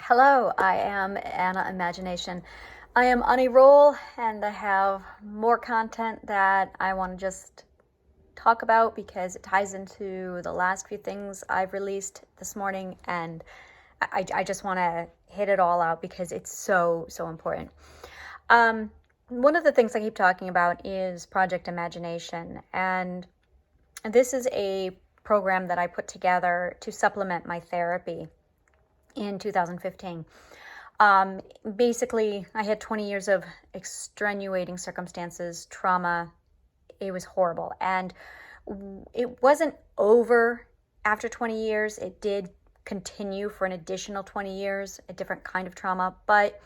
Hello, I am Anna Imagination. I am on a roll and I have more content that I want to just talk about because it ties into the last few things I've released this morning, and I just want to hit it all out because it's so important. One of the things I keep talking about is Project Imagination, and this is a program that I put together to supplement my therapy in 2015. Basically, I had 20 years of extenuating circumstances, trauma. It was horrible. And it wasn't over after 20 years. It did continue for an additional 20 years, a different kind of trauma. But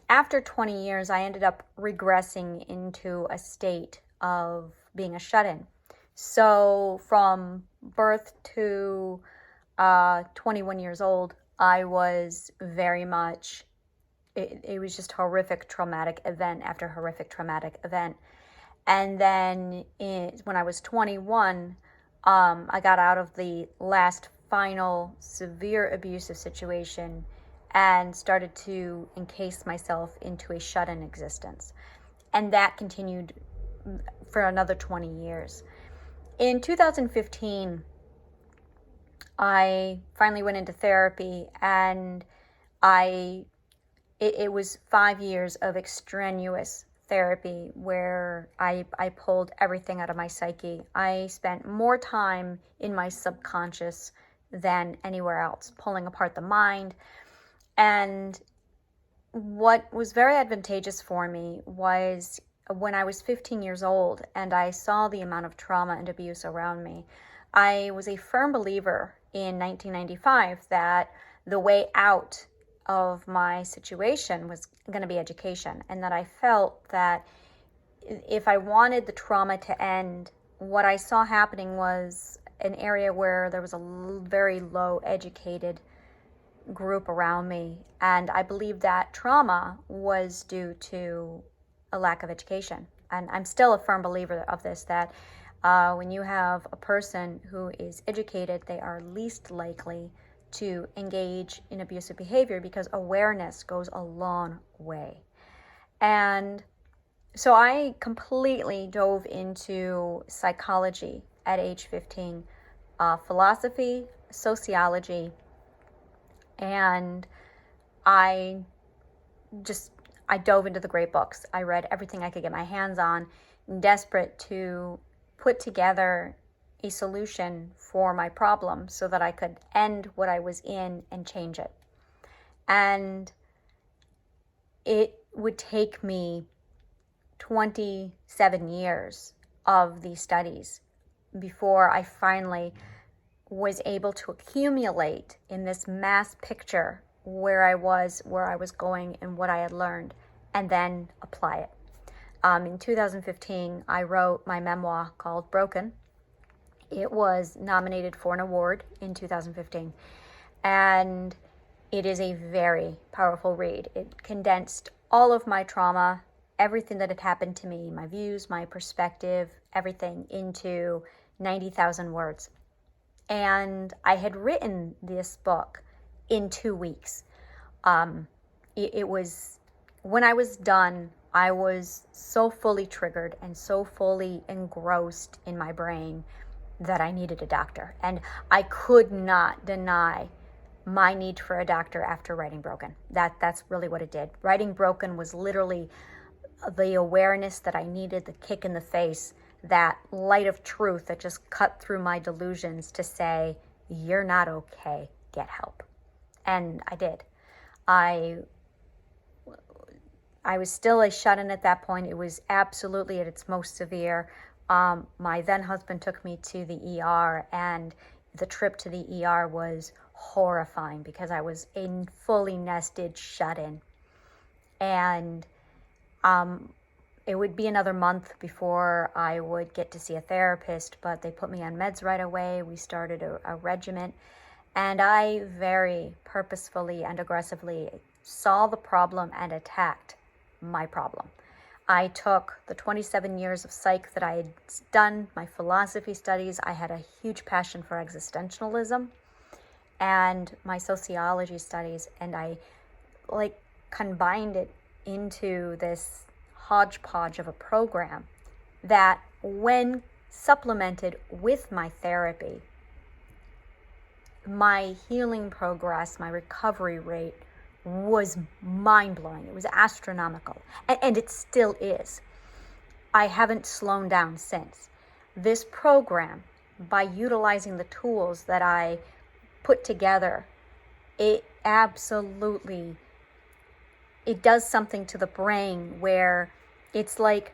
after 20 years, I ended up regressing into a state of being a shut-in. So from birth to 21 years old, I was very much, it was just horrific traumatic event after horrific traumatic event. And then when I was 21, I got out of the last final severe abusive situation and started to encase myself into a shut-in existence. And that continued for another 20 years. In 2015, I finally went into therapy, and it was 5 years of extraneous therapy where I pulled everything out of my psyche. I spent more time in my subconscious than anywhere else, pulling apart the mind. And what was very advantageous for me was when I was 15 years old and I saw the amount of trauma and abuse around me. I was a firm believer in 1995 that the way out of my situation was going to be education, and that I felt that if I wanted the trauma to end, what I saw happening was an area where there was a very low educated group around me, and I believed that trauma was due to a lack of education. And I'm still a firm believer of this, that when you have a person who is educated, they are least likely to engage in abusive behavior because awareness goes a long way. And so I completely dove into psychology at age 15, philosophy, sociology, and I dove into the great books. I read everything I could get my hands on, desperate to put together a solution for my problem so that I could end what I was in and change it. And it would take me 27 years of these studies before I finally was able to accumulate in this mass picture where I was going, and what I had learned, and then apply it. In 2015, I wrote my memoir called Broken. It was nominated for an award in 2015, and it is a very powerful read. It condensed all of my trauma, everything that had happened to me, my views, my perspective, everything into 90,000 words. And I had written this book in 2 weeks. It was, when I was done, I was so fully triggered and so fully engrossed in my brain that I needed a doctor. And I could not deny my need for a doctor after writing Broken. That's really what it did. Writing Broken was literally the awareness that I needed, the kick in the face, that light of truth that just cut through my delusions to say, you're not okay, get help. And I did. I was still a shut-in at that point. It was absolutely at its most severe. My then husband took me to the ER, and the trip to the ER was horrifying because I was a fully nested shut-in. And it would be another month before I would get to see a therapist, but they put me on meds right away. We started a regimen, and I very purposefully and aggressively saw the problem and attacked my problem. I took the 27 years of psych that I had done, my philosophy studies. I had a huge passion for existentialism, and my sociology studies, and I like combined it into this hodgepodge of a program that, when supplemented with my therapy, my healing progress, my recovery rate was mind-blowing. It was astronomical, and it still is. I haven't slowed down since. This program, by utilizing the tools that I put together, it absolutely, it does something to the brain where it's like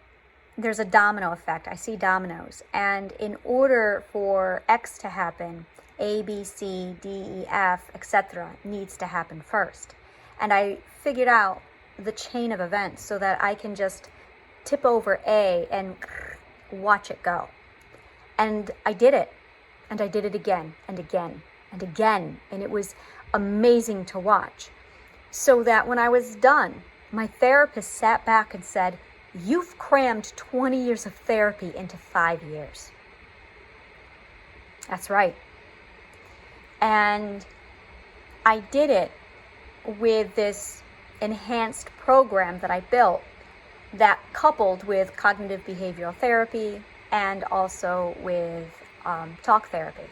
there's a domino effect. I see dominoes, and in order for X to happen, A, B, C, D, E, F, etc. needs to happen first. And I figured out the chain of events so that I can just tip over A and watch it go. And I did it. And I did it again and again and again. And it was amazing to watch. So that when I was done, my therapist sat back and said, "You've crammed 20 years of therapy into 5 years." That's right. And I did it with this enhanced program that I built, that coupled with cognitive behavioral therapy and also with talk therapy.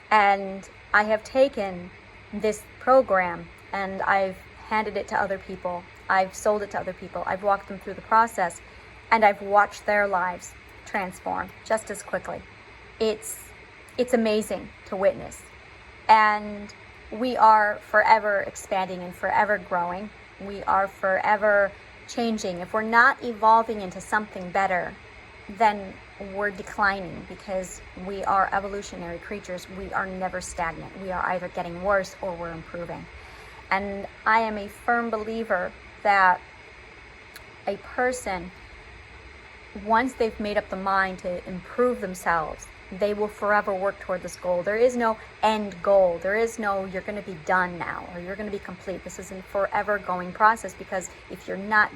And I have taken this program and I've handed it to other people. I've sold it to other people. I've walked them through the process, and I've watched their lives transform just as quickly. It's amazing to witness. And we are forever expanding and forever growing. We are forever changing. If we're not evolving into something better, then we're declining, because we are evolutionary creatures. We are never stagnant. We are either getting worse or we're improving. And I am a firm believer that a person, once they've made up the mind to improve themselves, they will forever work toward this goal. There is no end goal. There is no, you're going to be done now, or you're going to be complete. This is a forever going process, because if you're not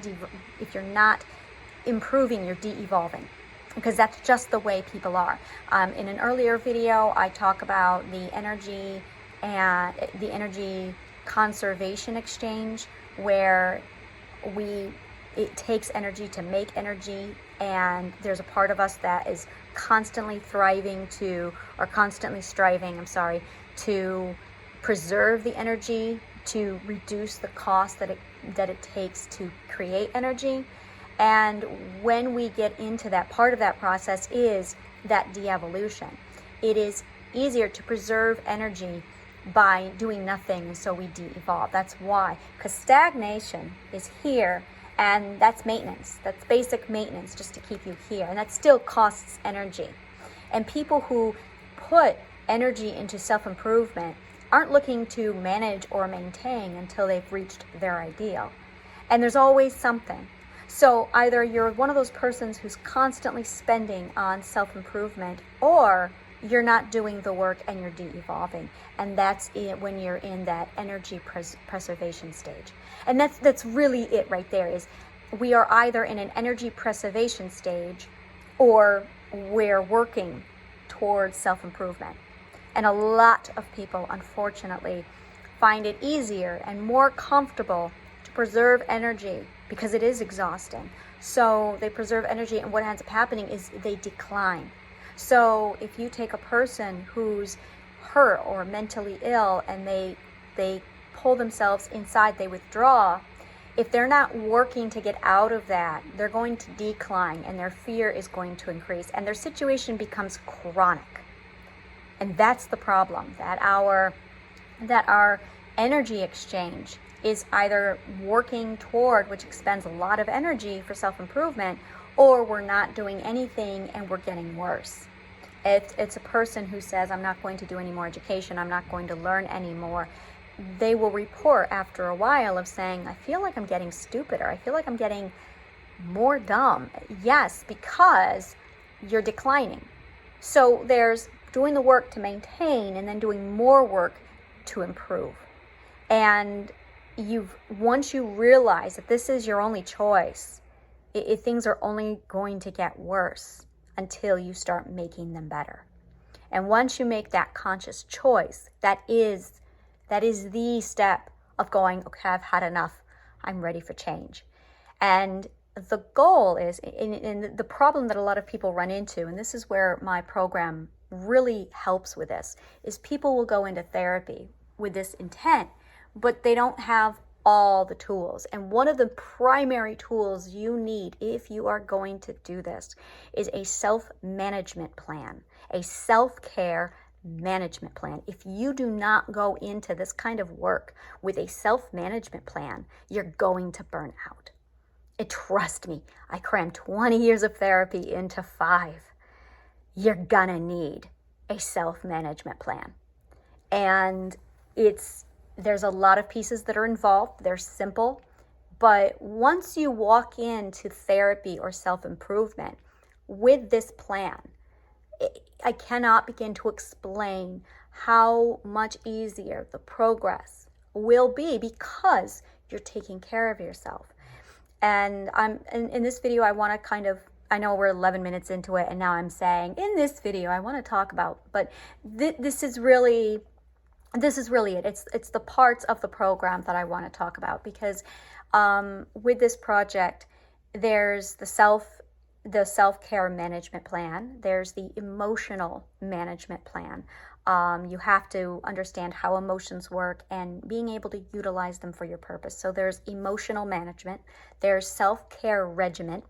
improving, you're de-evolving, because that's just the way people are. In an earlier video, I talk about the energy and the energy conservation exchange, where it takes energy to make energy, and there's a part of us that is constantly striving to preserve the energy, to reduce the cost that it takes to create energy. And when we get into that, part of that process is that de-evolution. It is easier to preserve energy by doing nothing, and so we de-evolve. That's why, because stagnation is here, and that's maintenance. That's basic maintenance, just to keep you here, and that still costs energy. And people who put energy into self-improvement aren't looking to manage or maintain until they've reached their ideal. And there's always something. So either you're one of those persons who's constantly spending on self-improvement, or you're not doing the work and you're de-evolving. And that's it, when you're in that energy preservation stage. And that's really it right there, is we are either in an energy preservation stage, or we're working towards self-improvement. And a lot of people, unfortunately, find it easier and more comfortable to preserve energy, because it is exhausting. So they preserve energy, and what ends up happening is they decline. So if you take a person who's hurt or mentally ill, and they pull themselves inside, they withdraw, if they're not working to get out of that, they're going to decline, and their fear is going to increase, and their situation becomes chronic. And that's the problem, that our energy exchange is either working toward, which expends a lot of energy for self-improvement, or we're not doing anything and we're getting worse. It's a person who says, I'm not going to do any more education, I'm not going to learn anymore. They will report after a while of saying, I feel like I'm getting stupider, I feel like I'm getting more dumb. Yes, because you're declining. So there's doing the work to maintain, and then doing more work to improve. And once you realize that this is your only choice, things are only going to get worse until you start making them better. And once you make that conscious choice, that is the step of going, okay, I've had enough. I'm ready for change. And the goal is, in the problem that a lot of people run into, and this is where my program really helps with this, is people will go into therapy with this intent, but they don't have all the tools. And one of the primary tools you need if you are going to do this is a self-management plan, a self-care management plan. If you do not go into this kind of work with a self-management plan, you're going to burn out. And trust me, I crammed 20 years of therapy into 5. You're gonna need a self-management plan. And there's a lot of pieces that are involved. They're simple, but once you walk into therapy or self-improvement with this plan, I cannot begin to explain how much easier the progress will be because you're taking care of yourself. And in this video, I want to I know we're 11 minutes into it, and now I'm saying in this video, I want to talk about, but this is really it. It's the parts of the program that I want to talk about, because with this project, there's the self-care management plan. There's the emotional management plan. You have to understand how emotions work and being able to utilize them for your purpose. So there's emotional management. There's self-care regimen.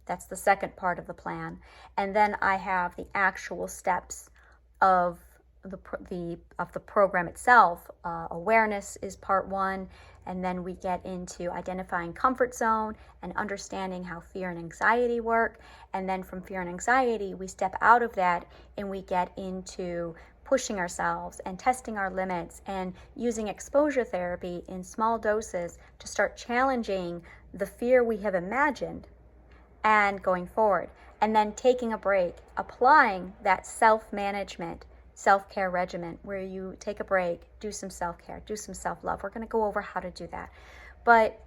That's the second part of the plan. And then I have the actual steps of the program itself. Awareness is part 1, and then we get into identifying comfort zone and understanding how fear and anxiety work. And then from fear and anxiety, we step out of that and we get into pushing ourselves and testing our limits and using exposure therapy in small doses to start challenging the fear we have imagined and going forward. And then taking a break, applying that self-management, self-care regimen where you take a break, do some self-care, do some self-love. We're going to go over how to do that. But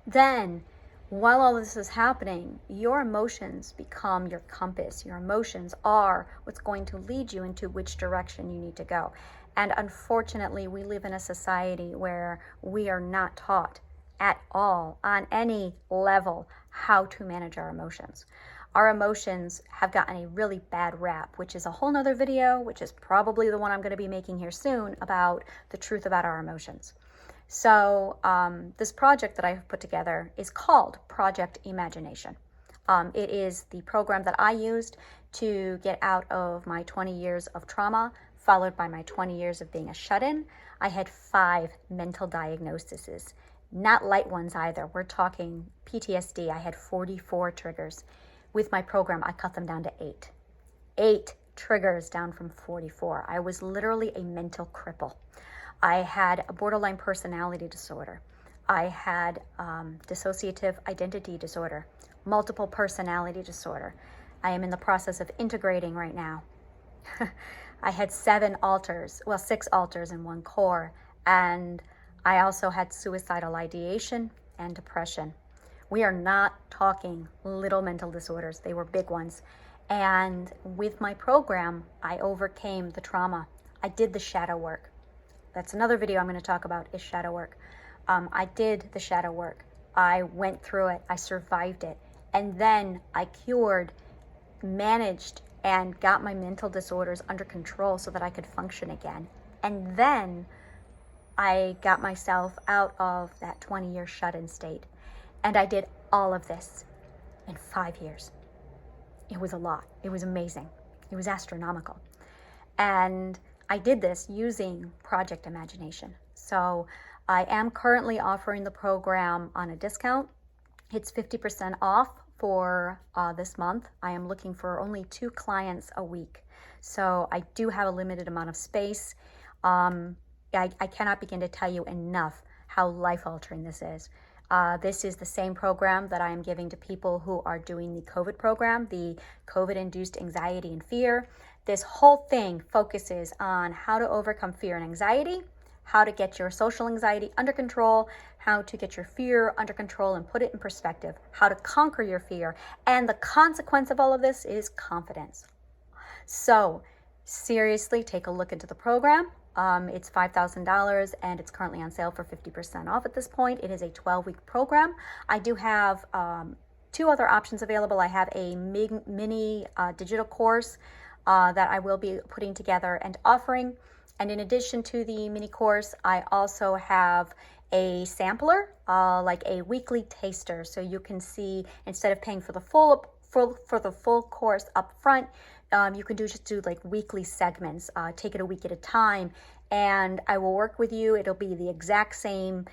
then while all this is happening, your emotions become your compass. Your emotions are what's going to lead you into which direction you need to go. And unfortunately, we live in a society where we are not taught at all on any level how to manage our emotions. Our emotions have gotten a really bad rap, which is a whole nother video, which is probably the one I'm going to be making here soon, about the truth about our emotions. So this project that I've put together is called Project Imagination. It is the program that I used to get out of my 20 years of trauma, followed by my 20 years of being a shut-in. I had 5 mental diagnoses, not light ones either. We're talking PTSD. I had 44 triggers. With my program, I cut them down to 8. 8 triggers down from 44. I was literally a mental cripple. I had a borderline personality disorder. I had dissociative identity disorder, multiple personality disorder. I am in the process of integrating right now. I had 6 alters in one core, and I also had suicidal ideation and depression. We are not talking little mental disorders. They were big ones. And with my program, I overcame the trauma. I did the shadow work. That's another video I'm going to talk about, is shadow work. I did the shadow work. I went through it. I survived it. And then I cured, managed, and got my mental disorders under control so that I could function again. And then I got myself out of that 20-year shut-in state. And I did all of this in 5 years. It was a lot. It was amazing. It was astronomical. And I did this using Project Imagination. So I am currently offering the program on a discount. It's 50% off for this month. I am looking for only 2 clients a week. So I do have a limited amount of space. I cannot begin to tell you enough how life-altering this is. This is the same program that I am giving to people who are doing the COVID program, the COVID-induced anxiety and fear. This whole thing focuses on how to overcome fear and anxiety, how to get your social anxiety under control, how to get your fear under control and put it in perspective, how to conquer your fear. And the consequence of all of this is confidence. So seriously take a look into the program. It's $5,000 and it's currently on sale for 50% off at this point. It is a 12-week program. I do have two other options available. I have a mini digital course that I will be putting together and offering. And in addition to the mini course, I also have a sampler, like a weekly taster. So you can see, instead of paying for the full course up front, you can just do like weekly segments, take it a week at a time, and I will work with you. It'll be the exact same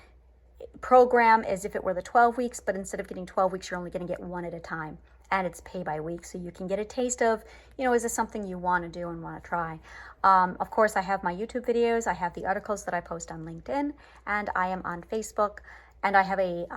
program as if it were the 12 weeks, but instead of getting 12 weeks, you're only going to get one at a time, and it's pay by week, so you can get a taste of, is this something you want to do and want to try. Of course, I have my YouTube videos, I have the articles that I post on LinkedIn, and I am on Facebook, and I have a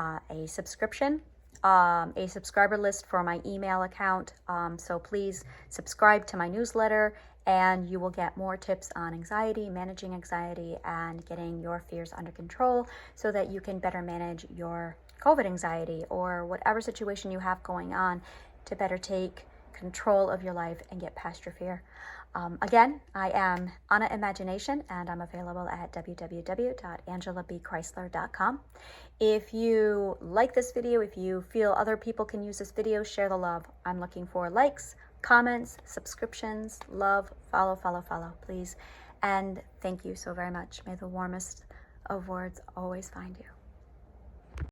subscription, a subscriber list for my email account. So please subscribe to my newsletter, and you will get more tips on anxiety, managing anxiety, and getting your fears under control so that you can better manage your COVID anxiety or whatever situation you have going on to better take control of your life and get past your fear. Again, I am Anna Imagination, and I'm available at www.angelabchrysler.com. If you like this video, if you feel other people can use this video, share the love. I'm looking for likes, comments, subscriptions, love, follow, please. And thank you so very much. May the warmest of words always find you.